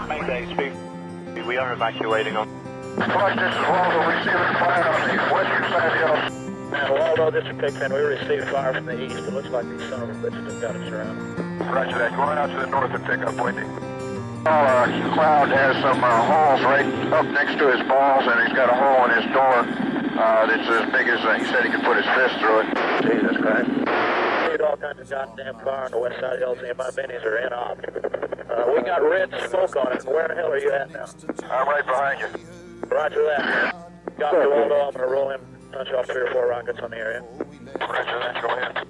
Mayday, speak. We are evacuating on. Flight, this is Waldo, receiving fire on the western side of the yellow. And Waldo, this is Pigpen. We received fire from the east. It looks like these son of a bitches have got us surrounded. Roger that. Going out to the north and pick up Wendy. Cloud has some holes right up next to his balls, and he's got a hole in his door that's as big as he said he could put his fist through it. Jesus Christ. We had all kinds of goddamn fire on the west side of the hill. My bennies are in off. We got red smoke on it. Where the hell are you at now? I'm right behind you. Roger that. Got to Waldo. I'm going to roll him, punch off 3 or 4 rockets on the area. Roger that. Go ahead.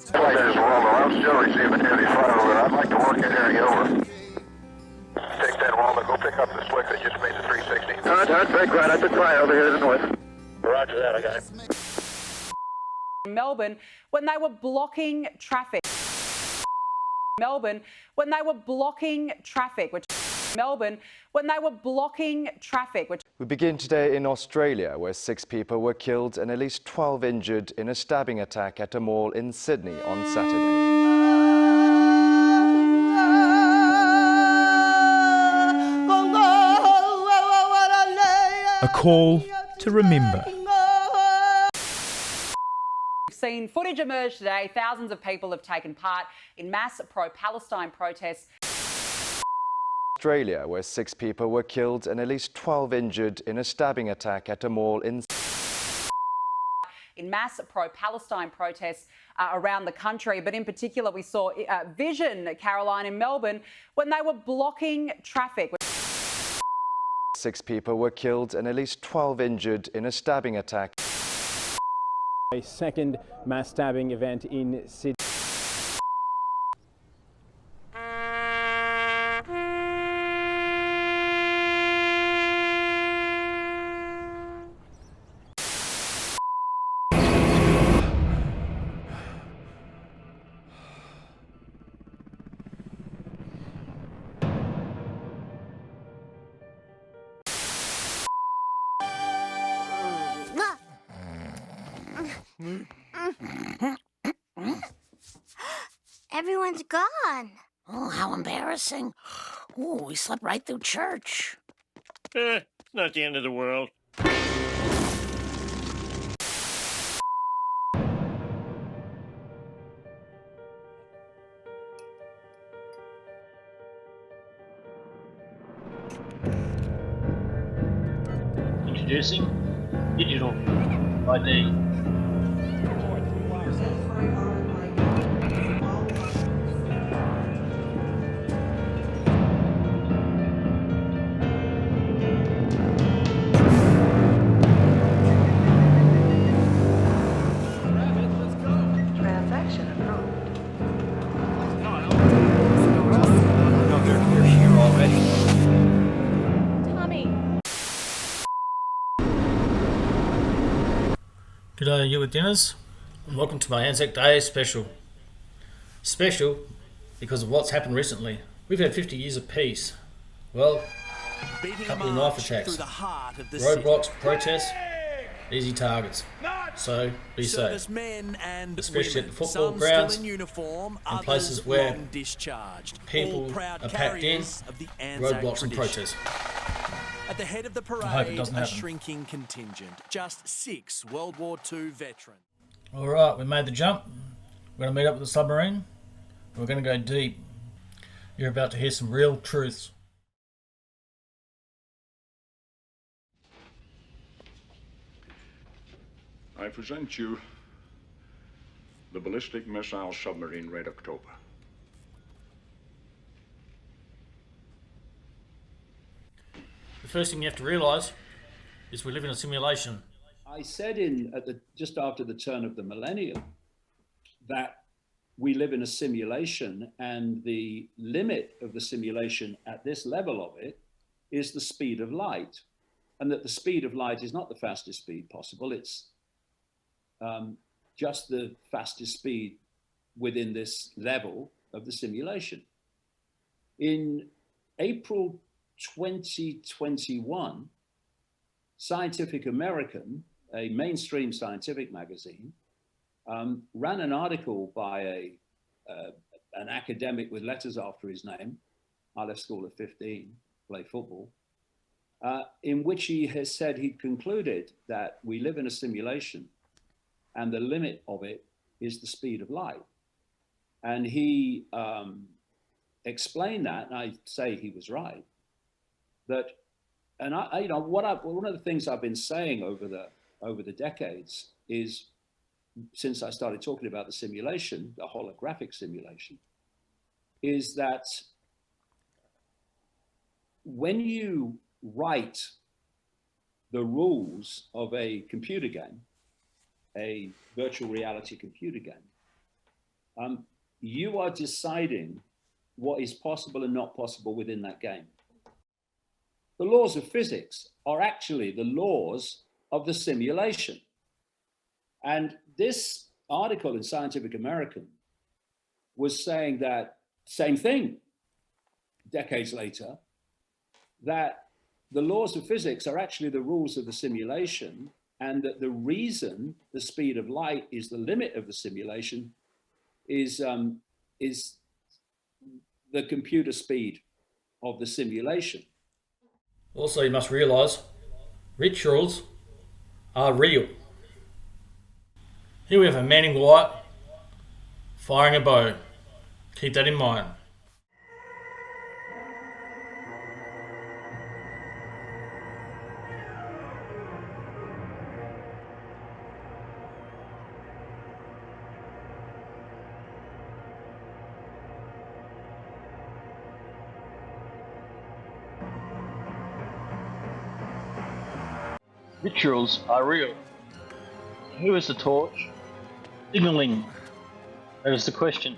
Flight, this is Waldo. I'm still receiving heavy fire over. I'd like to work that area over. Take that, Waldo. Go pick up the slick that just made the 360. That's very quiet. I took fire over here to the north. Roger that. I got it. Melbourne, when they were blocking traffic. Melbourne, when they were blocking traffic. Melbourne, when they were blocking traffic. We begin today in Australia, where 6 people were killed and at least 12 injured in a stabbing attack at a mall in Sydney on Saturday. A call to remember. We've seen footage emerge today. Thousands of people have taken part in mass pro-Palestine protests. Australia, where 6 people were killed and at least 12 injured in a stabbing attack at a mall in mass pro-Palestine protests around the country. But in particular, we saw Vision, Caroline, in Melbourne, when they were blocking traffic. 6 people were killed and at least 12 injured in a stabbing attack. A second mass stabbing event in Sydney. Everyone's gone. Oh, how embarrassing. Oh, we slept right through church. It's not the end of the world. Introducing Digital RFID. G'day, you with dinners, and welcome to my ANZAC Day special. Special because of what's happened recently. We've had 50 years of peace. Well, a couple of knife attacks, roadblocks, protests, easy targets. So be safe, especially at the football grounds and places where people are packed in, roadblocks and protests. At the head of the I hope it parade, doesn't a happen. shrinking contingent. Just 6 World War II veterans. All right, we made the jump. We're going to meet up with the submarine. And we're going to go deep. You're about to hear some real truths. I present you the ballistic missile submarine Red October. The first thing you have to realise is we live in a simulation. I said just after the turn of the millennium that we live in a simulation, and the limit of the simulation at this level of it is the speed of light, and that the speed of light is not the fastest speed possible. It's just the fastest speed within this level of the simulation. In April 2021, Scientific American a mainstream scientific magazine, ran an article by an academic with letters after his name. I left school at 15, played football, in which he has said he'd concluded that we live in a simulation and the limit of it is the speed of light. And he explained that, and I say he was right, that, and one of the things I've been saying over the decades is, since I started talking about the simulation, the holographic simulation, is that when you write the rules of a computer game, a virtual reality computer game, you are deciding what is possible and not possible within that game. The laws of physics are actually the laws of the simulation. And this article in Scientific American was saying that same thing decades later, that the laws of physics are actually the rules of the simulation, and that the reason the speed of light is the limit of the simulation is the computer speed of the simulation. Also, you must realise, rituals are real. Here we have a man in white firing a bow. Keep that in mind. Rituals are real. Who is the torch? Signalling. That is the question.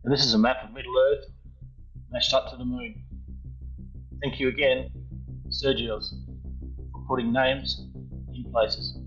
And this is a map of Middle Earth mashed up to the moon. Thank you again, Sergios, for putting names in places.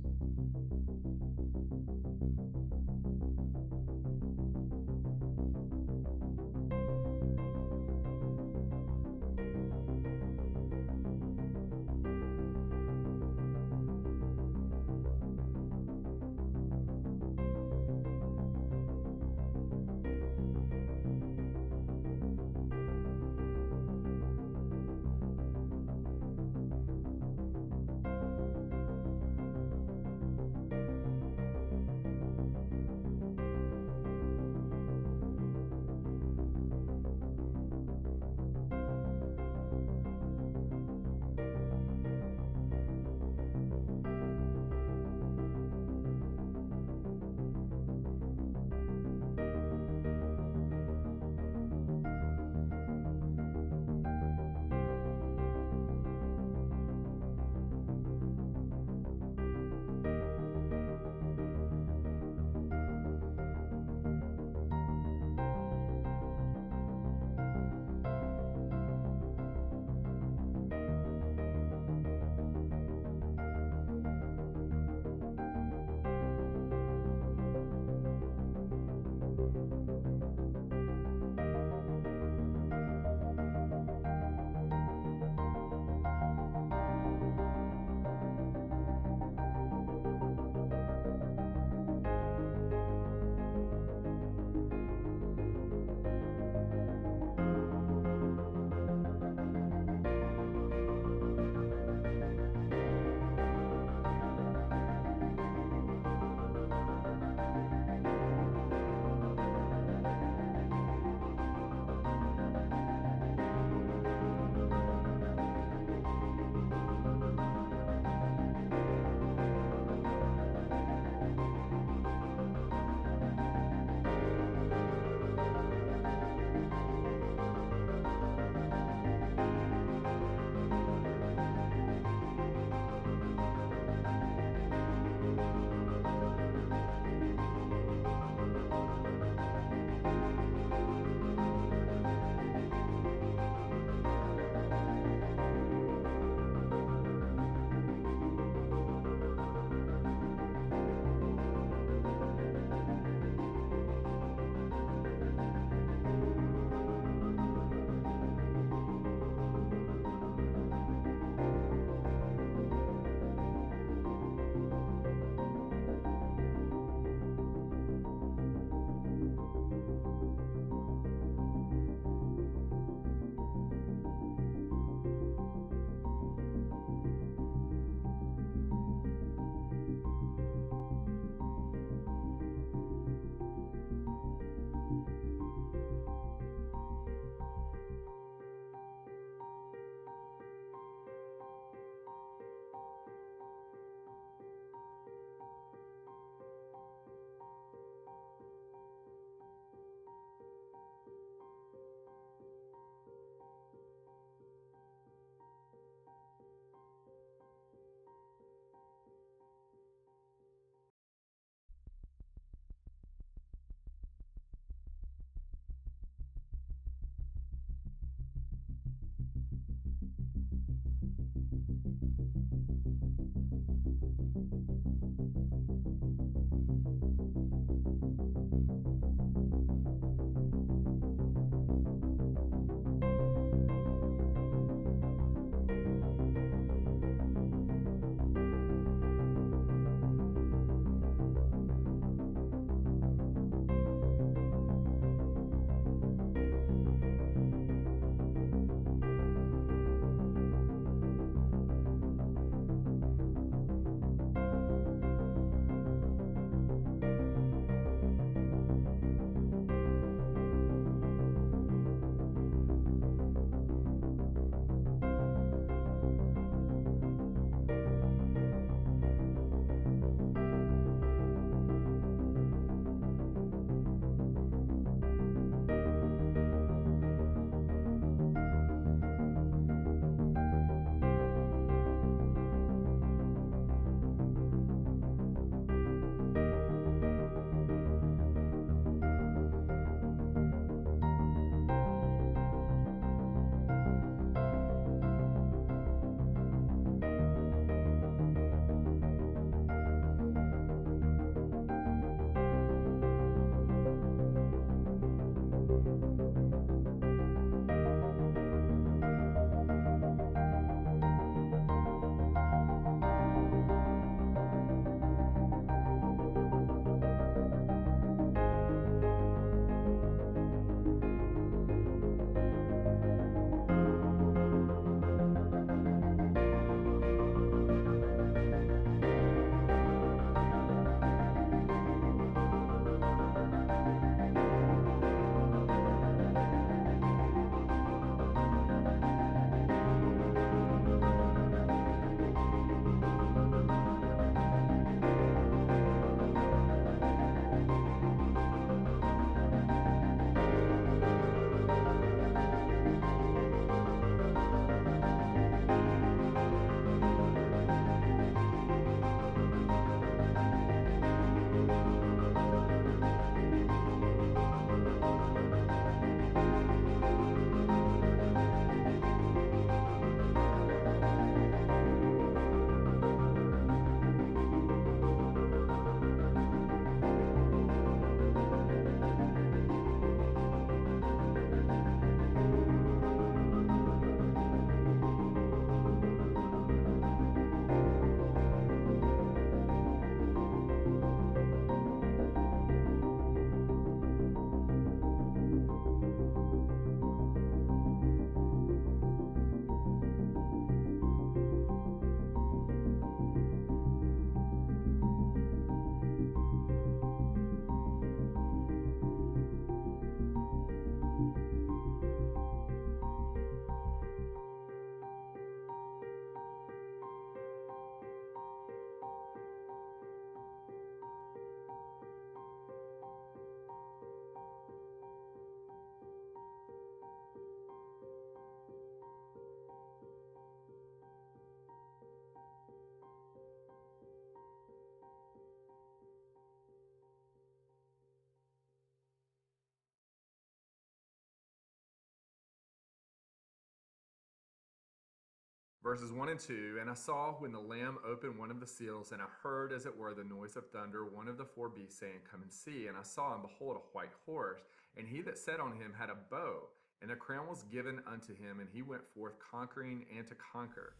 Verses 1 and 2, and I saw when the Lamb opened one of the seals, and I heard, as it were, the noise of thunder, one of the four beasts saying, Come and see. And I saw, and behold, a white horse, and he that sat on him had a bow, and a crown was given unto him, and he went forth conquering and to conquer.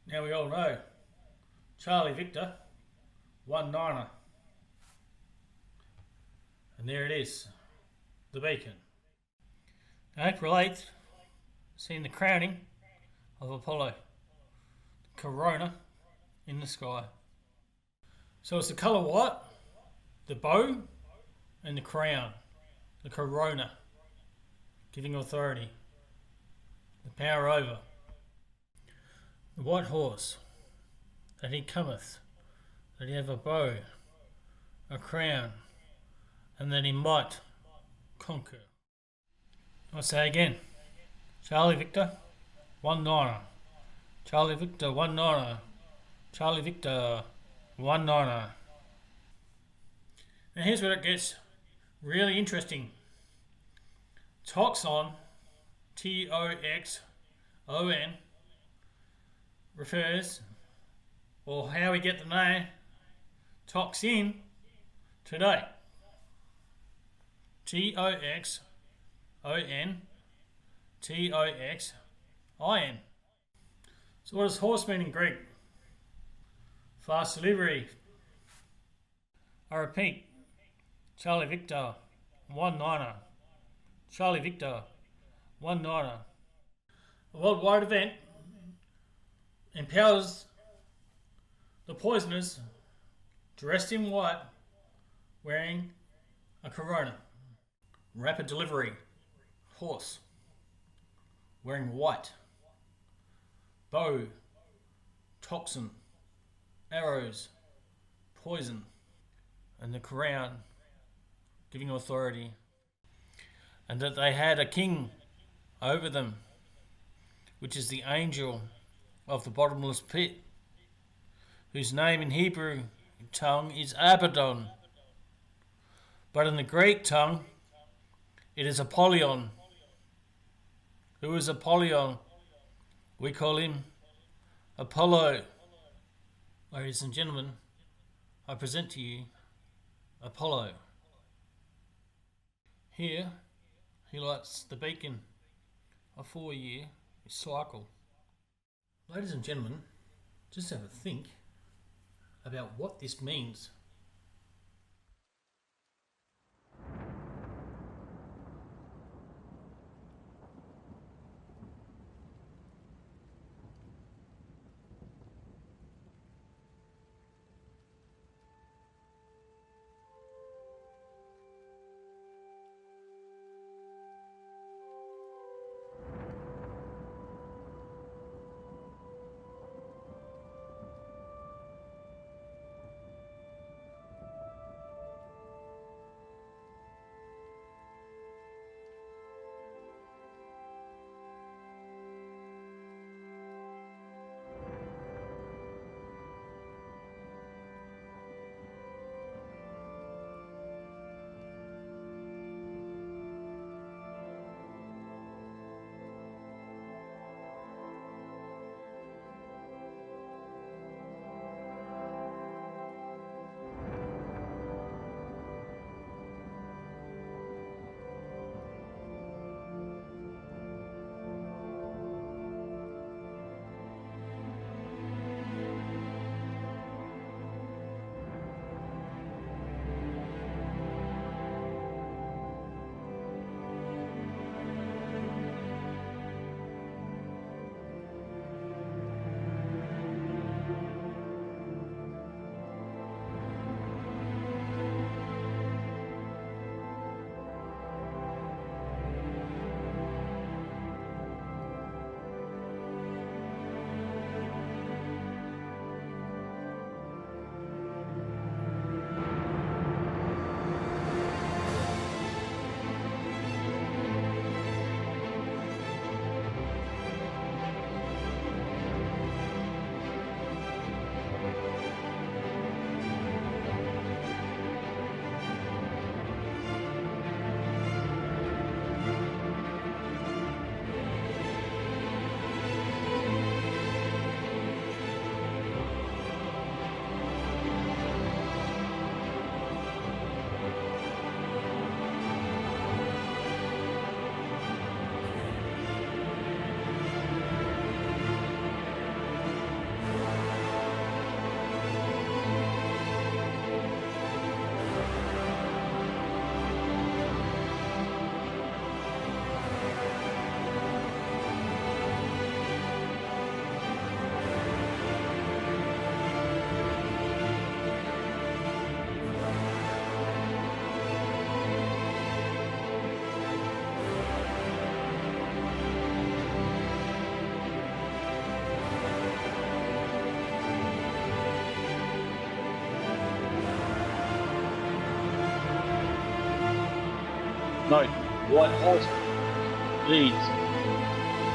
Now we all know Charlie Victor, 1-9er. And there it is, the beacon. April 8th, seen the crowning of Apollo, the corona in the sky. So it's the colour white, the bow, and the crown, the corona, giving authority, the power over. The white horse, that he cometh, that he have a bow, a crown, and that he might conquer. I'll say again, Charlie Victor, 1-9er. Charlie Victor, 1-9er. Charlie Victor, 1-9er. And here's where it gets really interesting. Toxon, Toxon, refers, or how we get the name, toxin, today. Toxon, Toxin. So what does horse mean in Greek? Fast delivery. I repeat, Charlie Victor, 1-9er. Charlie Victor, 1-9er. A worldwide event empowers the poisoners dressed in white wearing a corona. Rapid delivery horse wearing white. Bow, toxin, arrows, poison, and the crown giving authority, and that they had a king over them, which is the angel of the bottomless pit, whose name in Hebrew tongue is Abaddon, but in the Greek tongue it is Apollyon. Who is Apollyon? We call him Apollo. Ladies and gentlemen, I present to you Apollo. Here, he lights the beacon, a 4-year cycle. Ladies and gentlemen, just have a think about what this means. Note, white horse, beads,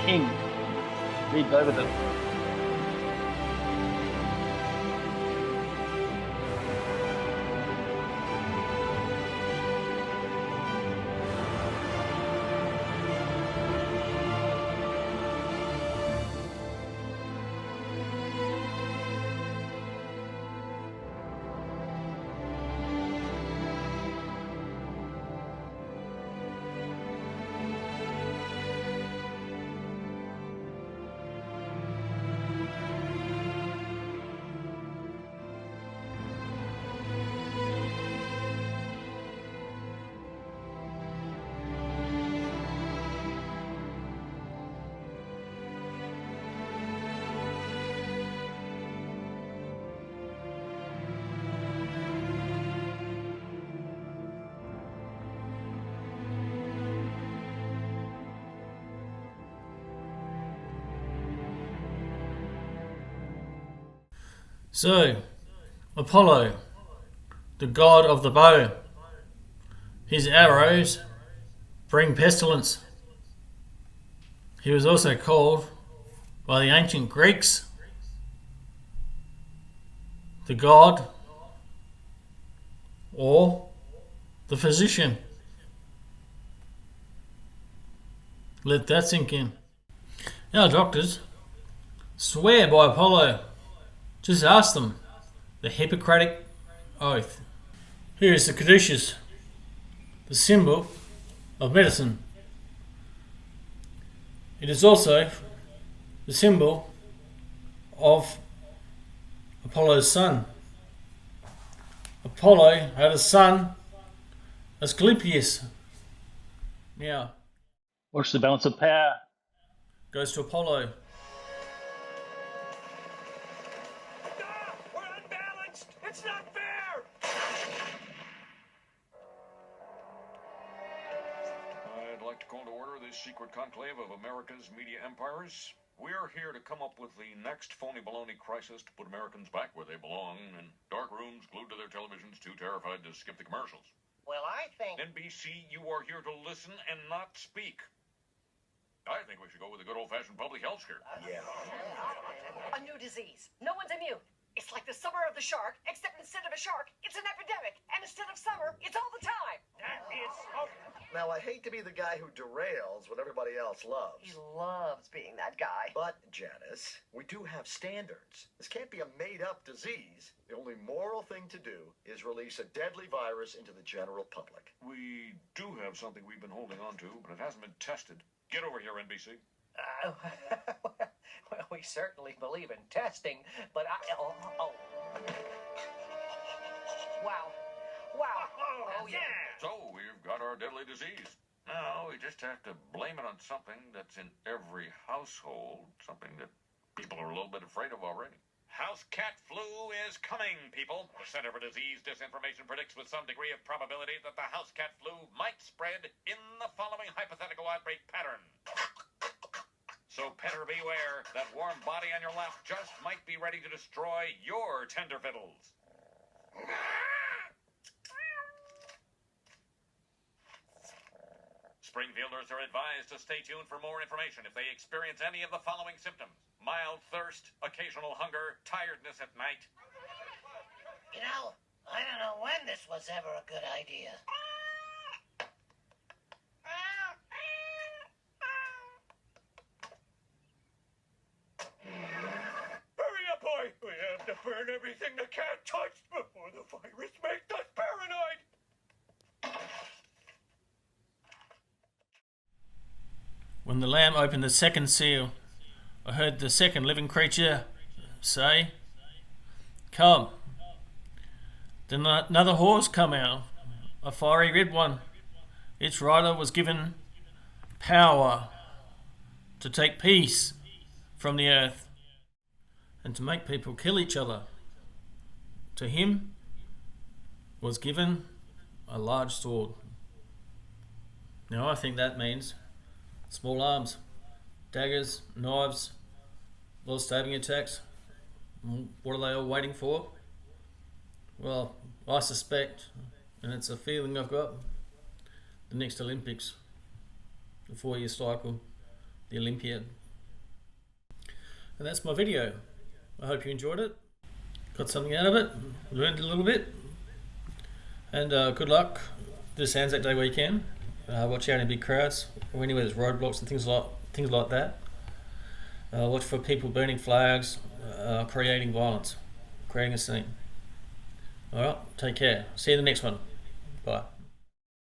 king, beads over them. So, Apollo, the god of the bow, his arrows bring pestilence. He was also called by the ancient Greeks the god or the physician. Let that sink in. Our doctors swear by Apollo. Just ask them. The Hippocratic Oath. Here is the caduceus, the symbol of medicine. It is also the symbol of Apollo's son. Apollo had a son, Asclepius. Now, What's the balance of power? Goes to Apollo. It's not fair! I'd like to call to order this secret conclave of America's media empires. We're here to come up with the next phony baloney crisis to put Americans back where they belong, in dark rooms glued to their televisions, too terrified to skip the commercials. Well, I think... NBC, you are here to listen and not speak. I think we should go with a good old-fashioned public health scare. Yeah. A new disease. No one's immune. It's like the summer of the shark, except instead of a shark, it's an epidemic. And instead of summer, it's all the time. That is... Now, I hate to be the guy who derails what everybody else loves. He loves being that guy. But, Janice, we do have standards. This can't be a made-up disease. The only moral thing to do is release a deadly virus into the general public. We do have something we've been holding on to, but it hasn't been tested. Get over here, NBC. Well, we certainly believe in testing, but Wow. Wow. Oh, yeah. So, we've got our deadly disease. Now, we just have to blame it on something that's in every household, something that people are a little bit afraid of already. House cat flu is coming, people. The Center for Disease Disinformation predicts with some degree of probability that the house cat flu might spread in the following hypothetical outbreak pattern. So, petter beware, that warm body on your lap just might be ready to destroy your tender fiddles. Springfielders are advised to stay tuned for more information if they experience any of the following symptoms: mild thirst, occasional hunger, tiredness at night. You know, I don't know when this was ever a good idea. Hurry up, boy! We have to burn everything the cat touched before the virus makes us paranoid! When the lamb opened the second seal, I heard the second living creature say, "Come." Then another horse come out, a fiery red one. Its rider was given power to take peace from the earth and to make people kill each other. To him was given a large sword. Now I think that means small arms, daggers, knives, little stabbing attacks. What are they all waiting for? Well, I suspect, and it's a feeling I've got, the next Olympics, the 4-year cycle, the Olympiad. And that's my video. I hope you enjoyed it, got something out of it, learned a little bit, and good luck this ANZAC Day weekend. Watch out in big crowds or anywhere there's roadblocks and things like that. Watch for people burning flags, creating violence, creating a scene. Alright, take care. See you in the next one. Bye.